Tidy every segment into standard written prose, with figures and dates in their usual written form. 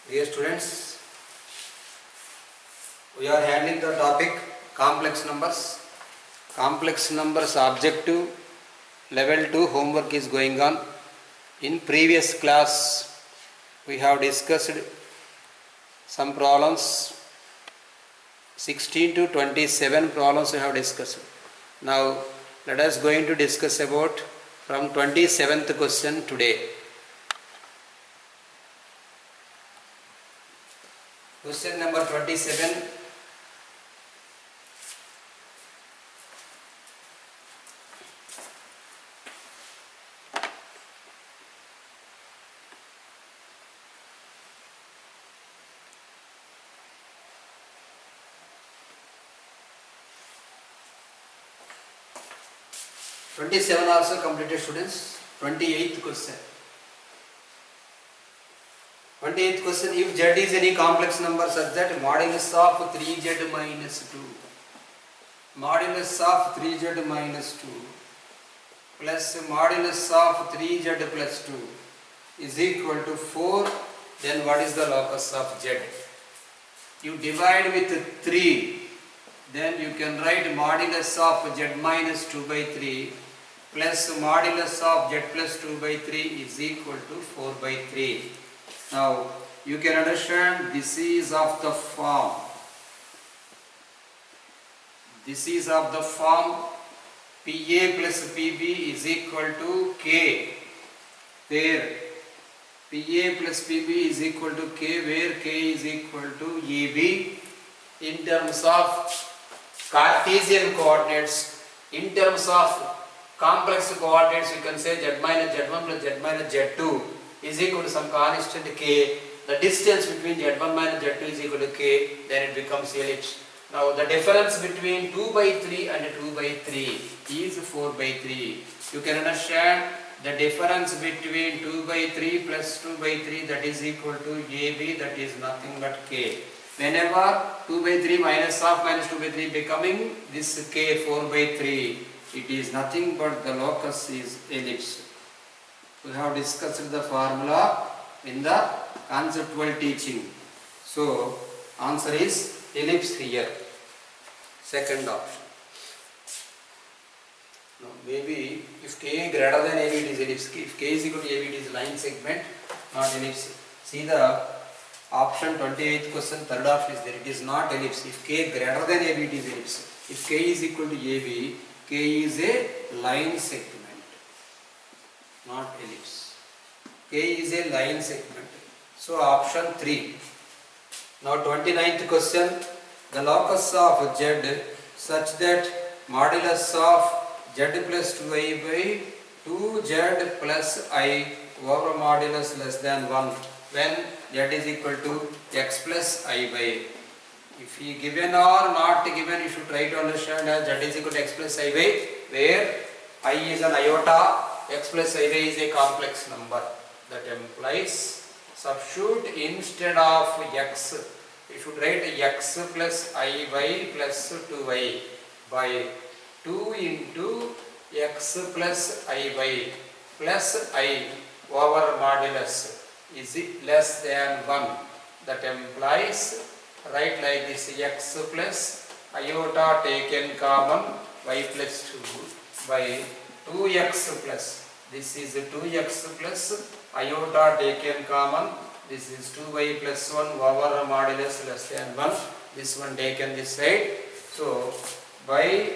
Dear students, we are handling the topic complex numbers. Complex numbers objective level 2 homework is going on. In previous class we have discussed some problems, 16 to 27 problems we have discussed. Now let us going to discuss about from 27th question today. Question number 27. Also completed students. 28th question. 28th question, if z is any complex number such that modulus of 3z minus 2 plus modulus of 3z plus 2 is equal to 4, then what is the locus of z? You divide with 3, then you can write modulus of z minus 2 by 3 plus modulus of z plus 2 by 3 is equal to 4 by 3. Now you can understand this is of the form PA plus PB is equal to K, where PA plus PB is equal to K, where K is equal to AB in terms of Cartesian coordinates. In terms of complex coordinates, you can say z minus z1 plus z minus z2 is equal to some constant k. The distance between z1 minus z2 is equal to k, then it becomes ellipse. Now the difference between 2 by 3 and 2 by 3 is 4 by 3. You can understand the difference between 2 by 3 plus 2 by 3, that is equal to AB, that is nothing but k. Whenever 2 by 3 minus 2 by 3 becoming this k 4 by 3, it is nothing but the locus is ellipse. We have discussed the formula in the conceptual teaching. So answer is ellipse here. Second option. Now maybe if k greater than AB, it is ellipse. If k is equal to AB, it is line segment, not ellipse. See the option 28th question, third option is there. It is not ellipse. If k greater than AB, it is ellipse. If k is equal to AB, k is a line segment, not ellipse. K is a line segment. So option 3. Now 29th question, the locus of z such that modulus of z plus 2i by 2z plus I over modulus less than 1 when z is equal to x plus I by. If he given or not given, you should try to understand as z is equal to x plus I by, where I is an iota, x plus I by is a complex number. That implies substitute instead of x, you should write x plus I by plus 2y by 2 into x plus I by plus I over modulus is less than 1. That implies write like this, x plus iota taken common y plus 2 by 2x plus, this is 2x plus iota taken common, this is 2y plus 1 over modulus less than 1, this one taken this side. So by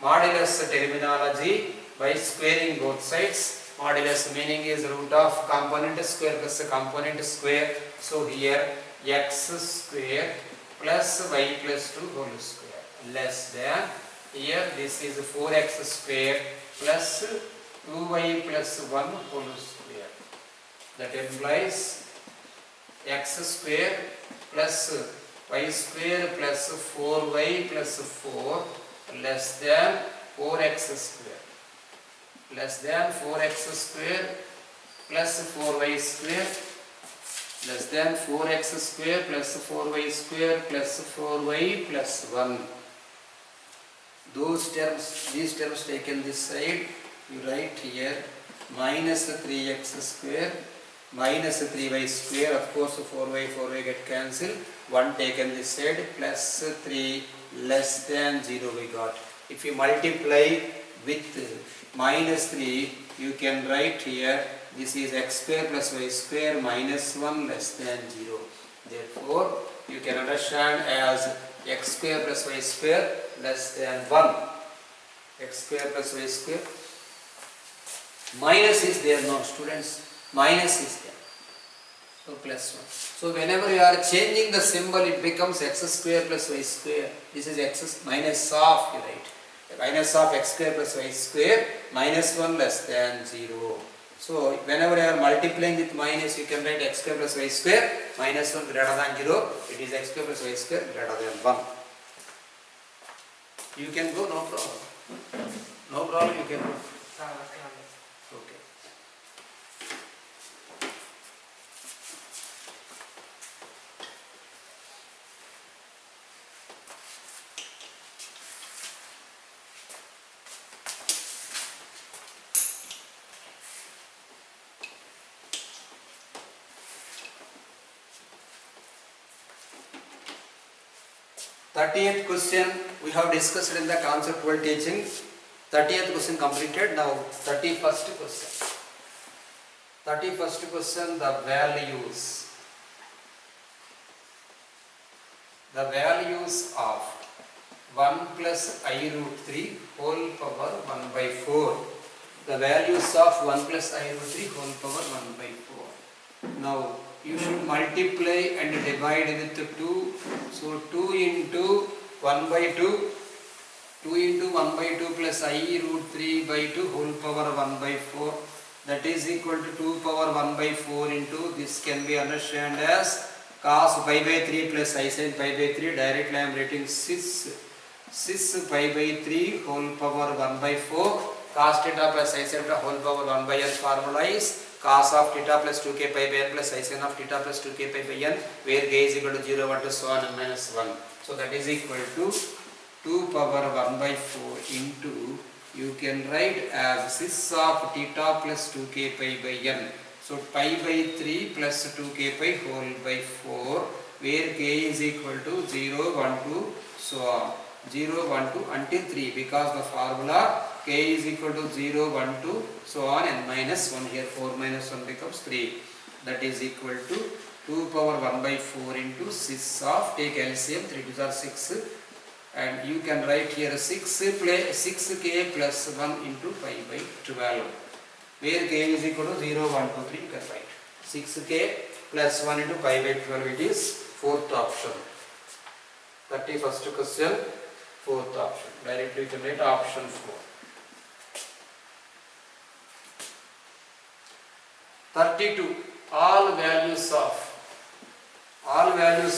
modulus terminology, by squaring both sides, modulus meaning is root of component square plus component square. So here x square plus y plus 2 whole square less than, here this is 4x square plus 2y plus 1 whole square. That implies x square plus y square plus 4y plus 4 less than 4x square, less than 4x square plus 4y square, less than 4x square plus 4y square plus 4y plus 1. Those terms, these terms taken this side, you write here minus 3x square minus 3y square, of course 4y get cancelled, 1 taken this side, plus 3 less than 0 we got. If you multiply with minus 3, you can write here, this is x square plus y square minus 1 less than 0. Therefore, you can understand as x square plus y square less than 1. X square plus y square. Minus is there now, students. Minus is there. So plus 1. So whenever you are changing the symbol, it becomes x square plus y square. This is x minus of, you write. Minus of x square plus y square minus 1 less than 0. So whenever you are multiplying with minus, you can write x square plus y square minus 1 greater than 0. It is x square plus y square greater than 1. You can go, no problem. No problem, you can go. Okay. Thirtieth question we have discussed in the conceptual teaching. 30th question completed. Now 31st question. 31st question, the values. The values of 1 plus I root 3 whole power 1 by 4. The values of 1 plus I root 3 whole power 1 by 4. Now you should multiply and divide with 2. So 2 into 1 by 2. 2 into 1 by 2 plus I root 3 by 2 whole power 1 by 4. That is equal to 2 power 1 by 4 into, this can be understood as cos pi by 3 plus I sin pi by 3. Directly I am writing 6 pi by 3 whole power 1 by 4. Cos theta plus I sin theta whole power 1 by n formula is cos of theta plus 2k pi by n plus I sin of theta plus 2k pi by n, where k is equal to 0, 1 to so on and minus 1. So that is equal to 2 power 1 by 4 into, you can write as 6 of theta plus 2k pi by n. So pi by 3 plus 2k pi whole by 4, where k is equal to 0, 1 to so on. 0, 1 to until 3, because the formula k is equal to 0, 1 to so on and minus 1. Here 4 minus 1 becomes 3. That is equal to 2 power 1 by 4 into 6 of, take LCM, 3 2s are 6. And you can write here 6k plus 1 into pi by 12, where k is equal to 0, 1, 2, 3, you can write 6k plus 1 into pi by 12, it is 4th option. 31st question, 4th option. Directly you can write option 4. 32, all values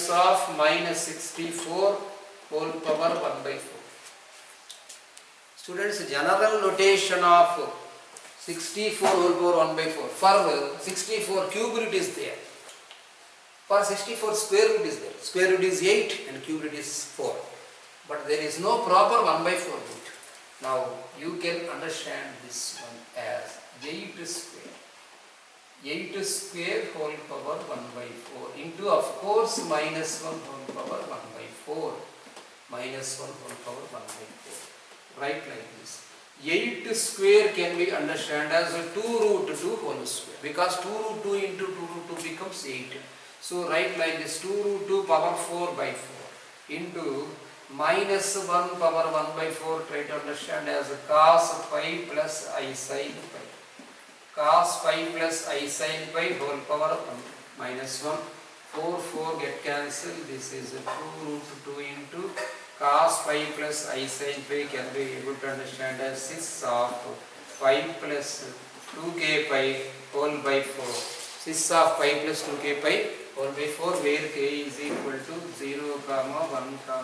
of minus 64 whole power 1 by 4. Students, general notation of 64 whole power 1 by 4. For 64 cube root is there. For 64 square root is there. Square root is 8 and cube root is 4. But there is no proper 1 by 4 root. Now you can understand this one as 8 square. 8 square whole power 1 by 4 into, of course, minus 1 whole power 1 by 4. Minus 1 whole power 1 by 4. Write like this. 8 square can be understood as 2 root 2 whole square, because 2 root 2 into 2 root 2 becomes 8. So write like this, 2 root 2 power 4 by 4 into minus 1 power 1 by 4. Try to understand as cos pi plus I sin pi. Cos pi plus I sin pi whole power 1 minus 1. 4 get cancelled. This is 2 root 2 into cos pi plus I sin pi, can be able to understand as 6 of pi plus 2k pi whole by 4. 6 of pi plus 2k pi whole by 4, where k is equal to 0, 1, 2,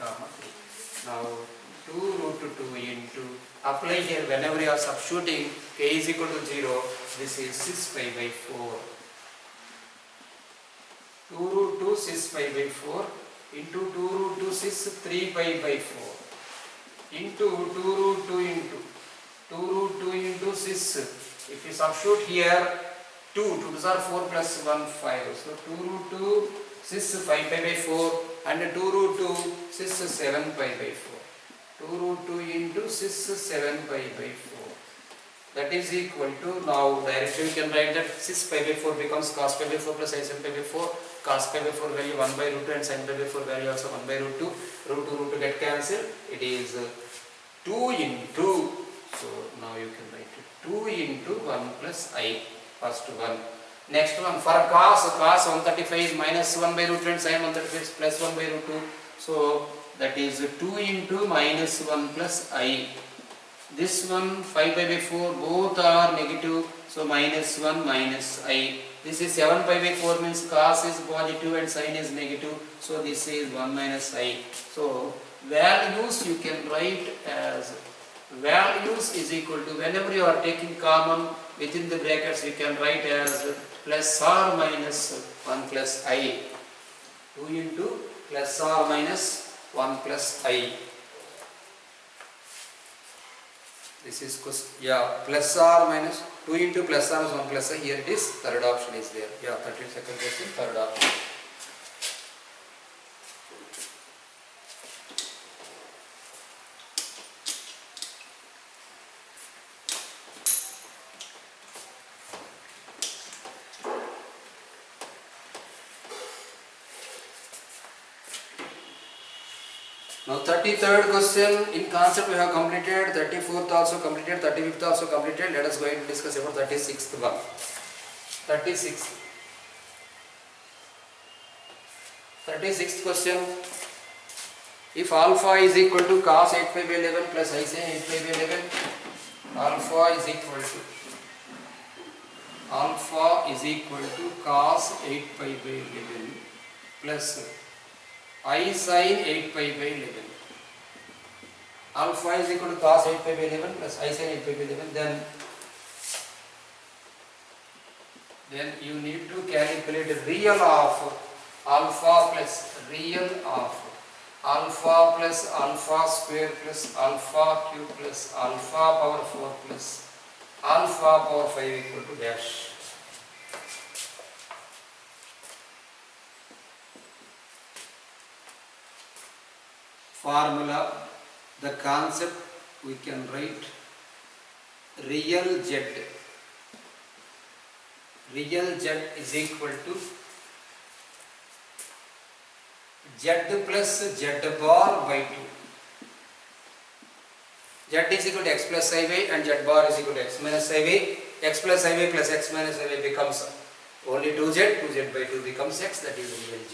3. Now 2 root 2 into, apply here whenever you are substituting k is equal to 0, this is 6 pi by 4. 2 root 2 6 pi by 4 into 2 root 2 6 3 pi by 4 into 2 root 2 into 6. If you substitute here 2 2's are 4 plus 1 5. So 2 root 2 cis 5 pi by 4 and 2 root 2 cis 7 pi by 4. 2 root 2 into cis 7 pi by 4. That is equal to, now directly we can write that cis pi by 4 becomes cos pi by 4 plus sin pi by 4. Cos pi by 4 value 1 by root 2 and sin pi by 4 value also 1 by root 2. Root 2 get cancelled. It is 2 into, so now you can write it 2 into 1 plus I, first one. Next one, for cos 135 is minus 1 by root 2 and sin 135 is plus 1 by root 2. So that is 2 into minus 1 plus I. This one 5 pi by 4 both are negative, so minus 1 minus I. This is 7 pi by 4 means cos is positive and sin is negative, so this is 1 minus I. So values you can write as, values is equal to, whenever you are taking common within the brackets you can write as plus or minus 1 plus I. 2 into plus or minus 1 plus I. This is question, yeah, plus or minus 2 into plus or minus 1 plus I. Here it is, third option is there. Yeah, 32nd question, third option. Now 33rd question, in concept we have completed, 34th also completed, 35th also completed. Let us go ahead and discuss about 36th one. 36th question, if alpha is equal to cos 8 pi by 11 plus I say 8 pi by 11, alpha is equal to cos 8 pi by 11 plus I sin 8 pi by 11. Alpha is equal to cos 8 pi by 11 plus I sin 8 pi by 11. Then you need to calculate the real of alpha plus alpha square plus alpha cube plus alpha power 4 plus alpha power 5 equal to dash. Formula, the concept we can write real z. Real z is equal to z plus z bar by 2. Z is equal to x plus iy and z bar is equal to x minus iy. X plus iy plus x minus iy becomes only 2z. 2z by 2 becomes x. That is real z.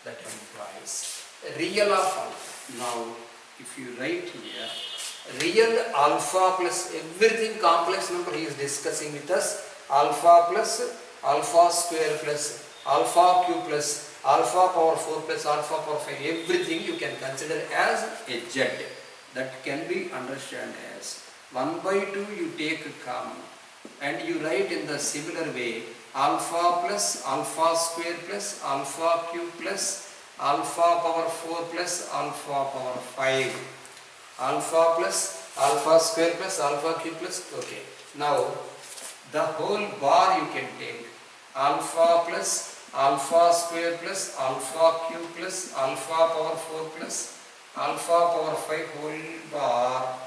That implies real of alpha. Now if you write here real alpha plus everything complex number he is discussing with us, alpha plus alpha square plus alpha cube plus alpha power 4 plus alpha power 5, everything you can consider as a z. That can be understood as 1 by 2 you take common and you write in the similar way alpha plus alpha square plus alpha cube plus alpha power 4 plus alpha power 5. Alpha plus alpha square plus alpha cube plus, okay. Now the whole bar you can take alpha plus alpha square plus alpha cube plus alpha power 4 plus alpha power 5 whole bar.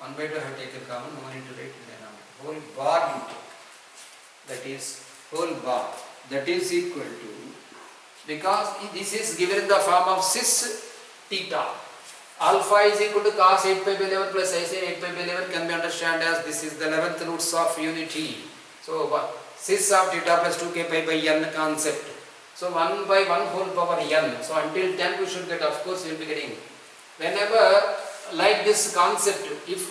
1 by 2 I have taken common, no need to write in the number. Whole bar you take. That is whole bar. That is equal to, because this is given in the form of cis theta. Alpha is equal to cos 8 pi by 11 plus I say 8 pi by 11 can be understood as this is the 11th roots of unity. So cis of theta plus 2k pi by n concept. So 1 by 1 whole power n. So until 10 we should get, of course we will be getting. Whenever like this concept, if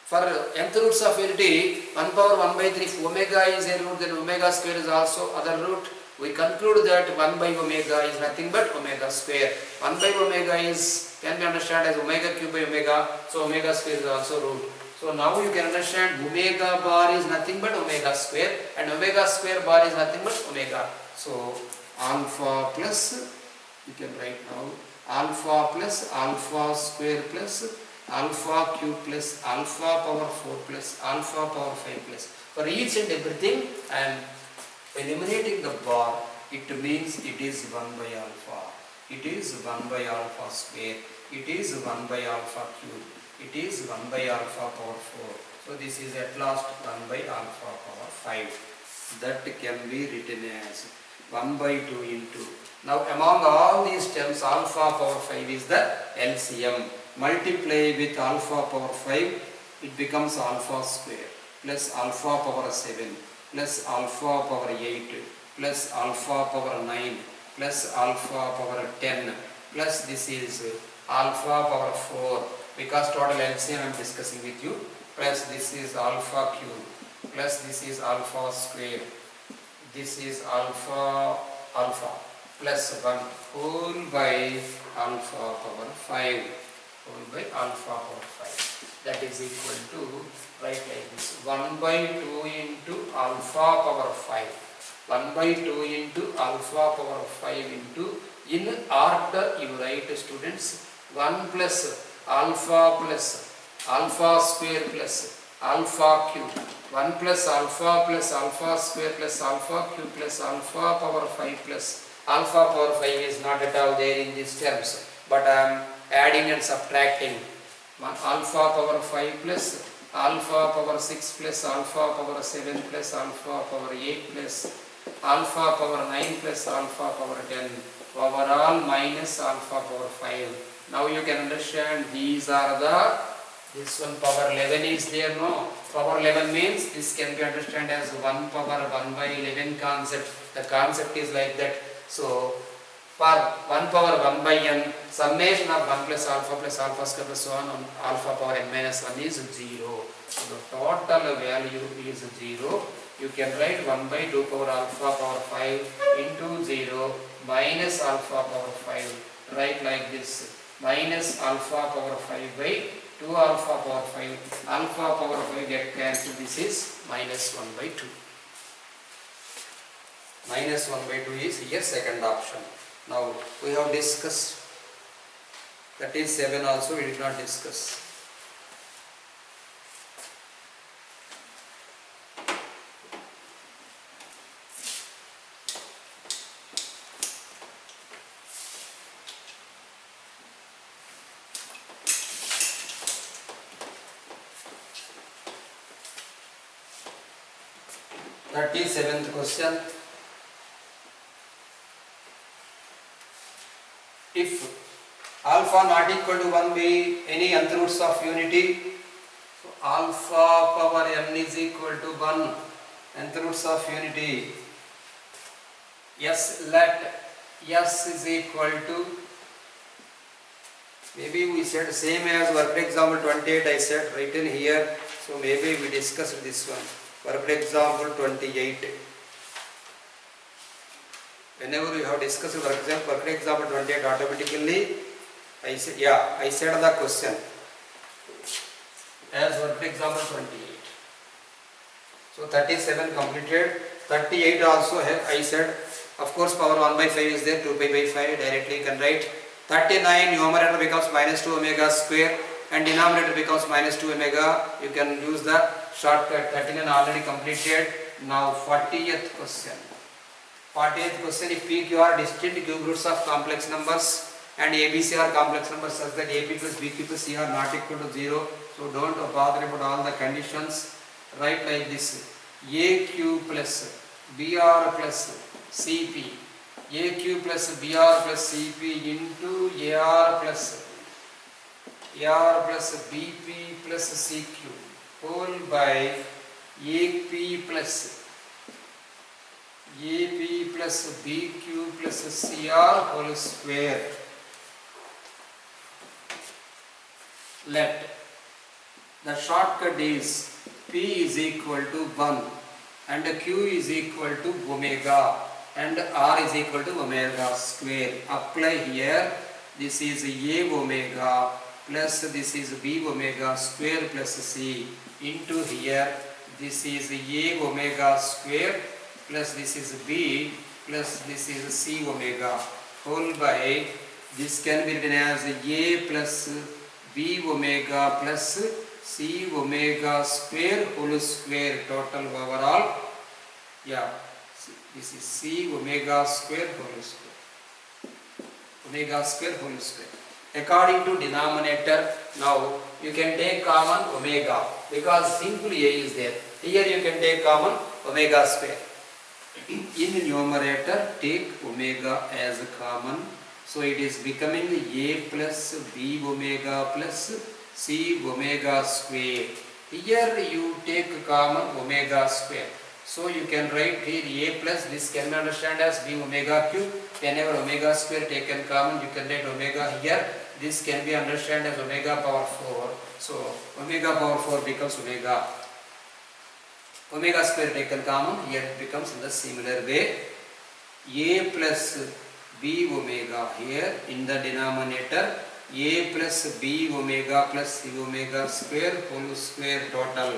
for nth roots of unity 1 power 1 by 3, if omega is a root then omega square is also other root. We conclude that 1 by omega is nothing but omega square. 1 by omega is can be understood as omega cube by omega, so omega square is also root. So now you can understand omega bar is nothing but omega square and omega square bar is nothing but omega. So alpha plus, you can write now alpha plus alpha square plus alpha cube plus alpha power 4 plus alpha power 5 plus. For each and everything I am eliminating the bar. It means it is 1 by alpha. It is 1 by alpha square. It is 1 by alpha cube. It is 1 by alpha power 4. So this is at last 1 by alpha power 5. That can be written as 1 by 2 into. Now among all these terms, alpha power 5 is the LCM. Multiply with alpha power 5, it becomes alpha square plus alpha power 7 plus alpha power 8 plus alpha power 9 plus alpha power 10 plus this is alpha power 4, because total LCM I am discussing with you, plus this is alpha cube plus this is alpha square, this is alpha plus 1 whole by alpha power 5 whole by alpha power 5. That is equal to, write like this, 1 by 2 into alpha power 5. 1 by 2 into alpha power 5 into, in order you write, students, 1 plus alpha square plus alpha cube. 1 plus alpha square plus alpha cube plus alpha power 5 plus alpha power 5 is not at all there in these terms, but I am adding and subtracting. Alpha power 5 plus alpha power 6 plus alpha power 7 plus alpha power 8 plus alpha power 9 plus alpha power 10 overall minus alpha power 5. Now you can understand these are the, this one power 11 is there, no? Power 11 means this can be understood as 1 power 1 by 11 concept. The concept is like that. So for 1 power 1 by n, summation of 1 plus alpha square plus so on alpha power n minus 1 is 0. So the total value is 0. You can write 1 by 2 power alpha power 5 into 0 minus alpha power 5. Write like this, minus alpha power 5 by 2 alpha power 5. Alpha power 5 get cancelled. This is minus 1 by 2. Minus 1 by 2 is here second option. Now we have discussed, that is 7 also we did not discuss. That is 7th question. If alpha not equal to 1 by any nth roots of unity, so alpha power n is equal to 1 nth roots of unity. Yes, let S is equal to, maybe we said same as worked example 28 I said written here, so maybe we discussed this one. Worked example 28. Whenever you have discussed worked example 28, automatically I said, yeah, I said the question as worked example 28. So 37 completed. 38 also I said, of course power 1 by 5 is there, 2 pi by 5 directly you can write. 39 numerator becomes minus 2 omega square and denominator becomes minus 2 omega. You can use the shortcut. 39 already completed. Now 40th question. 40th question, if PQ are distinct cube roots of complex numbers and ABC are complex numbers such that AP plus BQ plus C are not equal to 0. So don't bother about all the conditions. Write like this, AQ plus BR plus CP, AQ plus BR plus CP into AR plus BP plus CQ whole by AP plus BQ plus CR whole square. Let the shortcut is P is equal to 1 and Q is equal to omega and R is equal to omega square. Apply here, this is A omega plus this is B omega square plus C into here, this is A omega square plus this is B plus this is C omega whole by, this can be written as A plus B omega plus C omega square whole square total overall. Yeah, this is C omega square whole square. Omega square whole square. According to denominator, now you can take common omega because simply A is there. Here you can take common omega square. In numerator, take omega as common. So it is becoming A plus B omega plus C omega square. Here you take common omega square. So you can write here A plus, this can be understood as B omega cube. Whenever omega square taken common, you can write omega here. This can be understood as omega power 4. So omega power 4 becomes omega. Omega square taken common, here it becomes in the similar way. A plus B omega here in the denominator. A plus B omega plus C omega square whole square total.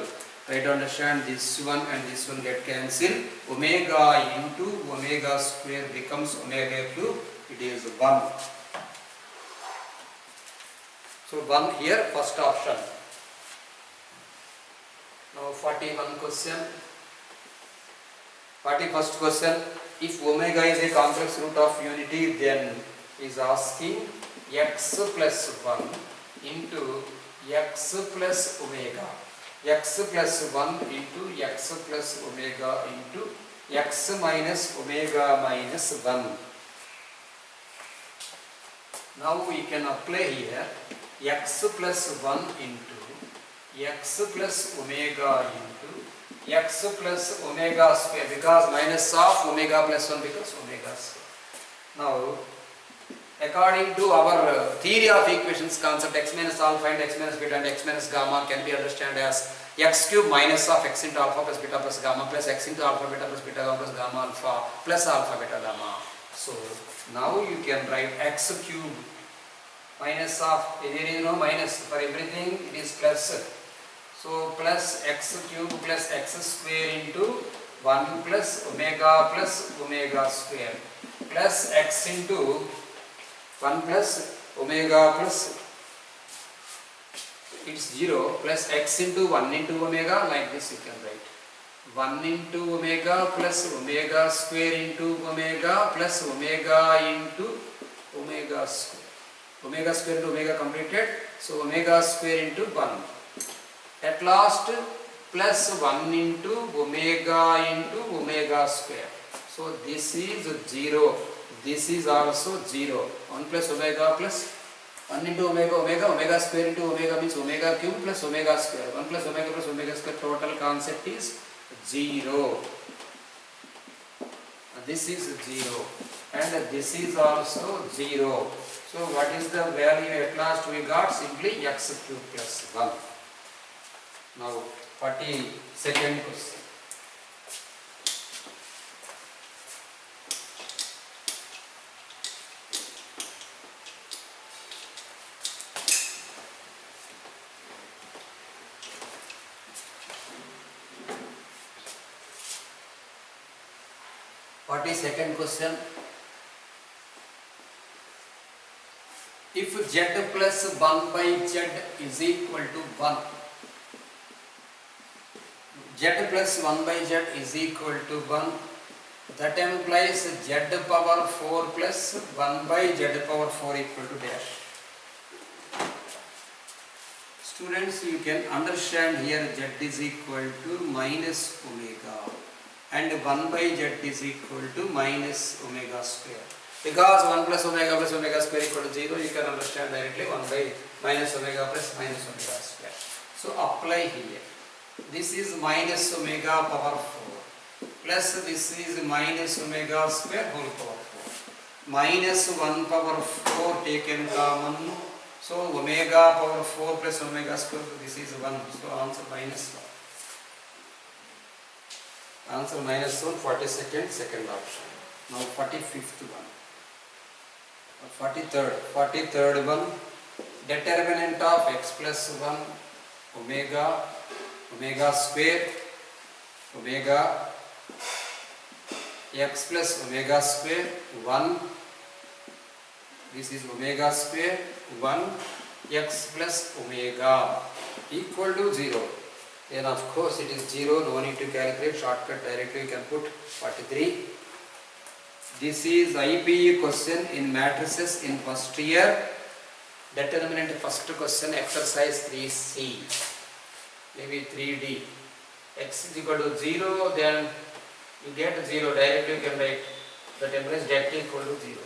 Try to understand this one and this one get cancelled. Omega into omega square becomes omega cube. It is 1. So 1 here, first option. Now 41 question. 41st question. If omega is a complex root of unity, then is asking x plus 1 into x plus omega. X plus 1 into x plus omega into x minus omega minus 1. Now we can apply here x plus 1 into x plus omega into x plus omega square, because minus of omega plus 1 becomes omega square. Now according to our theory of equations concept, x minus alpha and x minus beta and x minus gamma can be understood as x cube minus of x into alpha plus beta plus gamma plus x into alpha beta plus beta gamma plus gamma alpha plus alpha beta gamma. So now you can write x cube minus of, there is no minus, for everything it is plus. So plus x cube plus x square into 1 plus omega square plus x into 1 plus omega plus, it's 0 plus x into 1 into omega, like this you can write 1 into omega plus omega square into omega plus omega into omega square. Omega square into omega completed, so omega square into 1. At last plus 1 into omega square. So this is 0. This is also 0. 1 plus omega plus 1 into omega square into omega means omega cube plus omega square. 1 plus omega square, total concept is 0. This is 0 and this is also 0. So what is the value at last we got? Simply x cube plus 1. Now 42nd question. Second question. If z plus 1 by z is equal to 1, z plus 1 by z is equal to 1, that implies z power 4 plus 1 by z power 4 equal to dash. Students, you can understand here z is equal to minus omega and 1 by z is equal to minus omega square. Because 1 plus omega square equal to 0, you can understand directly 1 by minus omega plus minus omega square. So apply here. This is minus omega power 4 plus this is minus omega square whole power 4. Minus 1 power 4 taken common. So omega power 4 plus omega square, this is 1. So answer minus 1. Answer minus 1, 42nd, second option. Now 45th one. 43rd one. Determinant of x plus 1 omega square omega x plus omega square 1. This is omega square 1 x plus omega equal to 0. Then of course it is 0, no need to calculate, shortcut directly you can put 43. This is IPE question in matrices in first year. Determinant first question, exercise 3C, maybe 3D. X is equal to 0, then you get 0, directly you can write the temperature z equal to 0.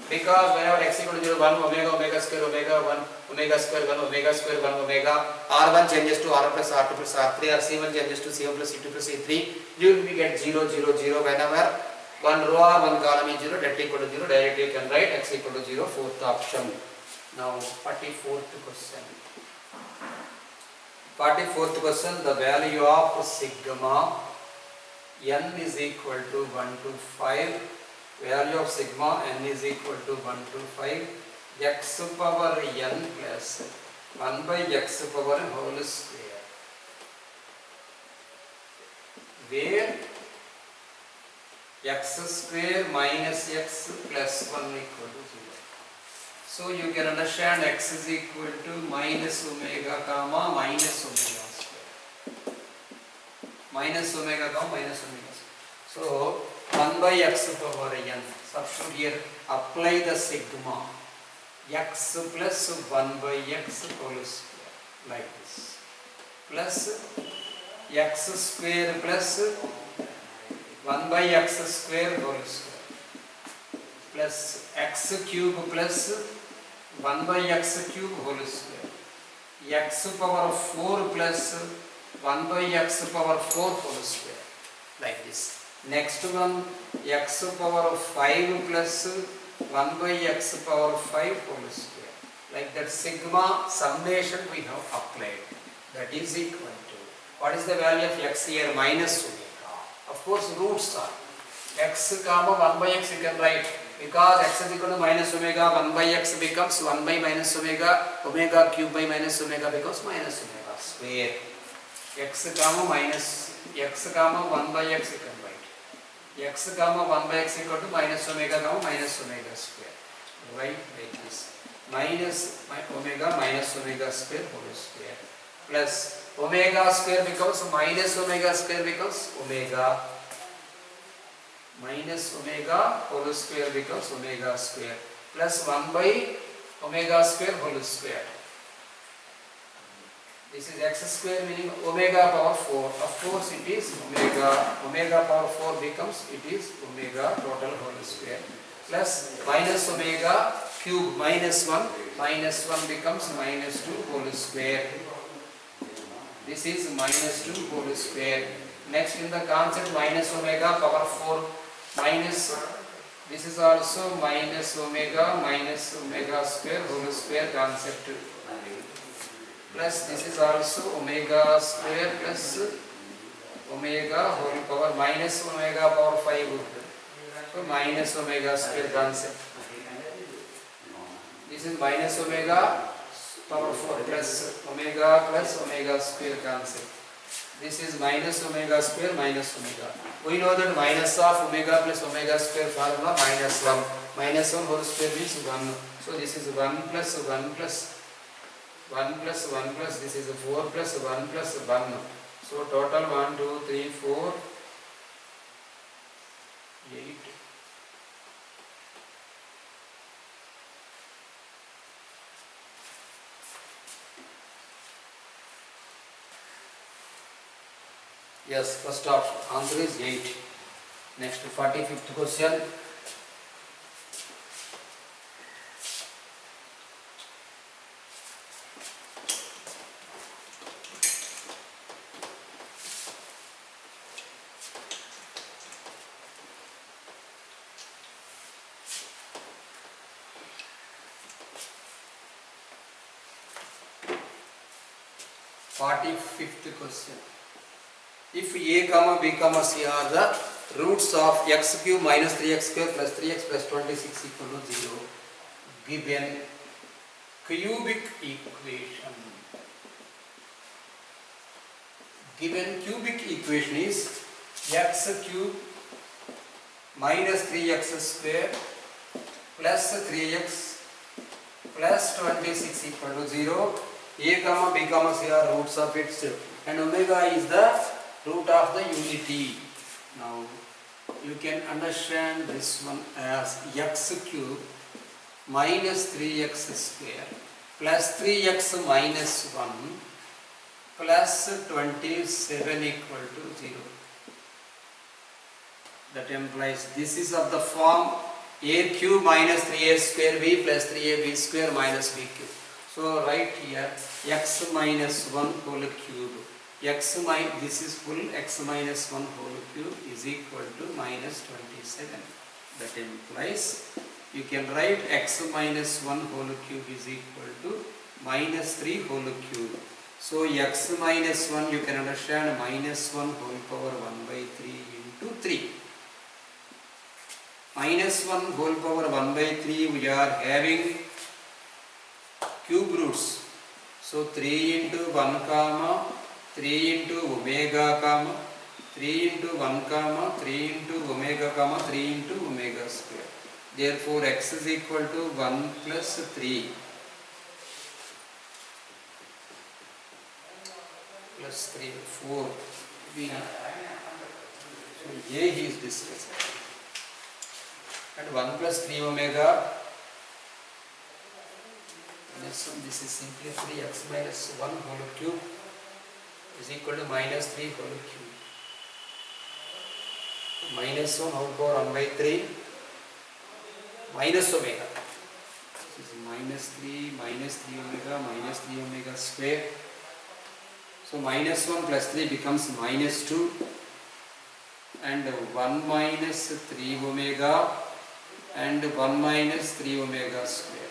Because whenever x equal to 0, 1 omega, omega square, omega, 1 omega square, 1 omega square, 1 omega, R1 changes to R1 plus R2 plus R3, or C1 changes to C1 plus C2 plus C3, you will get 0, 0, 0 whenever one row or one column is 0, that equal to 0, directly you can write x equal to 0, fourth option. Now 44th question. 44th question, the value of sigma n is equal to 1 to 5. Value of sigma n is equal to 1 to 5. X power n plus 1 by x power whole square. Where x square minus x plus 1 equal to 0. So you can understand x is equal to minus omega comma minus omega square. Minus omega comma minus omega square. So 1 by x power n. Substitute here. Apply the sigma. X plus 1 by x whole square. Like this. Plus x square plus 1 by x square whole square. Plus x cube plus 1 by x cube whole square. X power 4 plus 1 by x power 4 whole square. Like this. Next one, x power 5 plus 1 by x power 5 whole square. Like that, sigma summation we have applied. That is equal to, what is the value of x here? Minus omega. Of course, roots are x comma 1 by x you can write. Because x is equal to minus omega, 1 by x becomes 1 by minus omega, omega cube by minus omega becomes minus omega square. X comma minus, x comma 1 by x you can write. X comma 1 by x equal to minus omega comma minus omega square. Right, like this. Minus omega minus omega square whole square. Plus omega square becomes minus omega square becomes omega. Minus omega whole square becomes omega square. Plus 1 by omega square whole square. This is x square meaning omega power 4. Of course it is omega. Omega power 4 becomes, it is omega total whole square. Plus minus omega cube minus 1. Minus 1 becomes minus 2 whole square. This is minus 2 whole square. Next in the concept minus omega power 4 minus, this is also minus omega square whole square concept. Plus this is also omega square plus omega whole power minus omega power 5. So minus omega square concept. This is minus omega power 4 plus omega square concept. This is minus omega square minus omega. We know that minus of omega plus omega square formula minus 1. Minus 1 whole square means 1. So this is 1 plus 1 plus 1 plus 1 plus, this is 4 plus 1 plus 1. So total 1, 2, 3, 4, 8. Yes, first option. Answer is 8. Next, 45th question. Fifth question. If a comma b comma c are the roots of x cube minus 3x square plus 3x plus 26 equal to 0, given cubic equation. Given cubic equation is x cube minus 3x square plus 3x plus 26 equal to 0. A comma B comma C are roots of its, and omega is the root of the unity. Now you can understand this one as x cube minus 3x square plus 3x minus 1 plus 27 equal to 0. That implies this is of the form a cube minus 3a square b plus 3ab square minus b cube. So write here x minus 1 whole cube. This is full x minus 1 whole cube is equal to minus 27. That implies you can write x minus 1 whole cube is equal to minus 3 whole cube. So x minus 1 you can understand minus 1 whole power 1 by 3 into 3. Minus 1 whole power 1 by 3 we are having cube roots. So 3 into 1 comma 3 into omega comma 3 into 1 comma 3 into omega comma 3 into omega square. Therefore x is equal to 1 plus 3 plus 3 4 b. So a is this and 1 plus 3 omega. This is simply 3x minus 1 whole cube is equal to minus 3 whole cube. Minus 1 whole power 1 by 3 minus omega. This is minus 3 omega square. So minus 1 plus 3 becomes minus 2 and 1 minus 3 omega and 1 minus 3 omega square.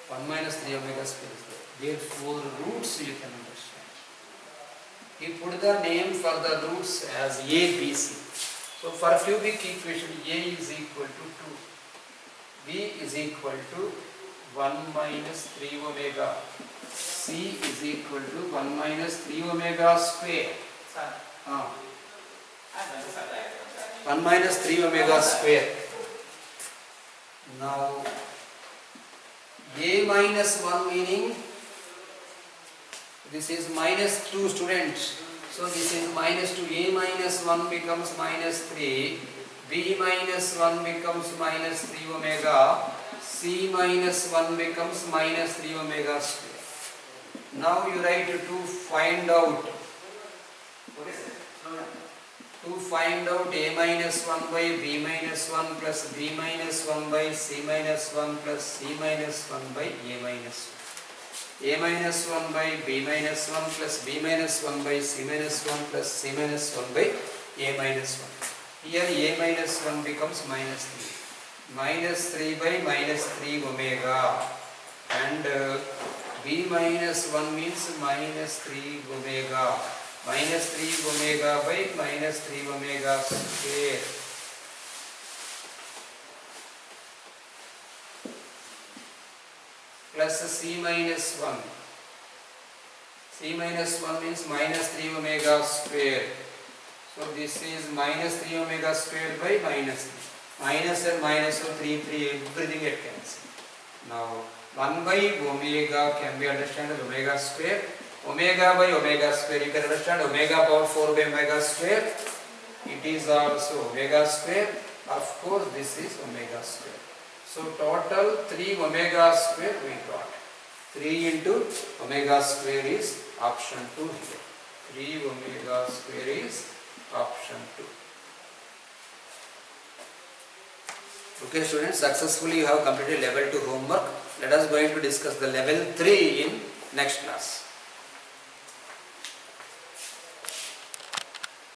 1 minus 3 omega square is there. Therefore roots you can understand. We put the name for the roots as A, B, C. So for cubic equation A is equal to 2. B is equal to 1 minus 3 omega. C is equal to 1 minus 3 omega square. 1 minus 3 omega square. Now A minus 1 meaning this is minus 2 students. So this is minus 2. A minus 1 becomes minus 3. B minus 1 becomes minus 3 omega. C minus 1 becomes minus 3 omega square. Now you write to find out. What is it? To find out A minus 1 by B minus 1 plus B minus 1 by C minus 1 plus C minus 1 by A minus 1. A minus 1 by B minus 1 plus B minus 1 by C minus 1 plus C minus 1 by A minus 1. Here A minus 1 becomes minus 3. Minus 3 by minus 3 omega and B minus 1 means minus 3 omega. Minus 3 omega by minus 3 omega square plus C minus 1. C minus 1 means minus 3 omega square. So this is minus 3 omega square by minus 3. Minus and minus of 3, everything it cancels. Now 1 by omega can be understood as omega square. Omega by omega square, you can understand omega power 4 by omega square. It is also omega square. Of course, this is omega square. So total 3 omega square we got. 3 into omega square is option 2 here. 3 omega square is option 2. Okay students, successfully you have completed level 2 homework. Let us going to discuss the level 3 in next class.